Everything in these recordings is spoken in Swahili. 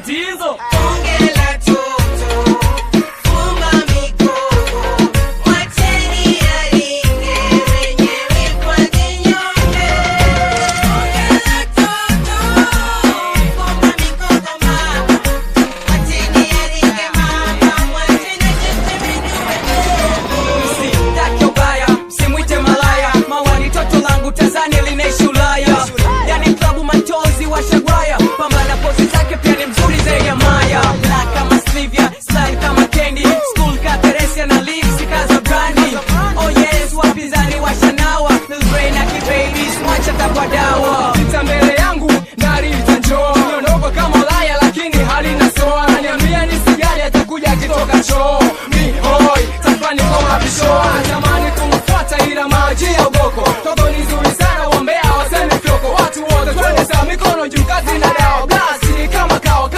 matatizo. Ongela toto, fuma mikoko, wacheni yaringe, wenyewe kwa kinyonge. Ongela toto, fuma mikoko mama, wacheni yaringe mama, wacheni Sitaki ubaya, msimwite malaya, mawani toto langu Tanzania linaishi Ulaya. Yani klabu machozi wa shagwaya, pambana pozi zake pia ni mzuri zaidi ya Maya. Black kama Slivia, style kama Candy, school ka Teresia na lips kaza brandi. Oh yes, wapinzani wa shanawa, Lil Ray na K-Babies, mwacha takwa dawa. Sita mbele yangu, nari itanjoa, niondoka kama Ulaya lakini hali na soa. Naniambia nisijali atakuja akitoka choo. Mi hoi, tafani koma bishoa, natamani kumfuata ila maji ya ugoko. Toto ni zuri sana, wambea waseme fyoko. Watu wote twende sawa, mikono juu, kazi na dawa. Blasi kama kao,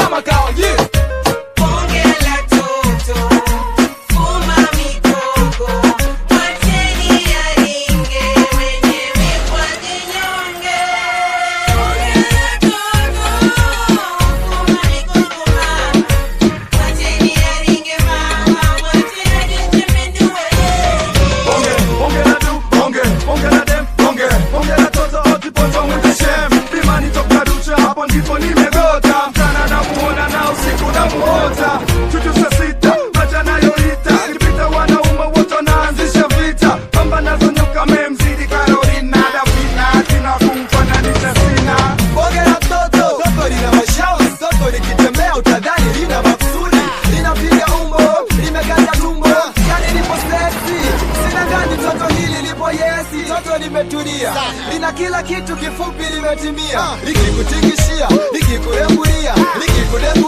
yeah. Ongela toto, fuma mikoko, wacheni yaringe, wenyewe kwa kinyonge. Ongela toto, fuma mikoko mama, wacheni yaringe mama, wacheni jipindue. Ongela dem, ongela toto, otipoto mwite shem. Bimani toka ducha, hapo ndipo nimegota. Mchana namuona na usiku namuota. Chuchu saa sita, maja nayoita. Kipita wanaume wote wanaanzisha vita. Pamba nazo nyoka memzidi Carolina. Davina, kina kumfananisha sina. Ongela toto, toto lina mashauri, toto likitembea utadhani lina makusudi. Linapiga umbo, limekata tumbo, yani lipo sexy. Sina gani toto hili lipo yesi, toto limetulia. Lina kila kitu kifupi limetimia. Likikutingishia, likikurembulia, likikudengu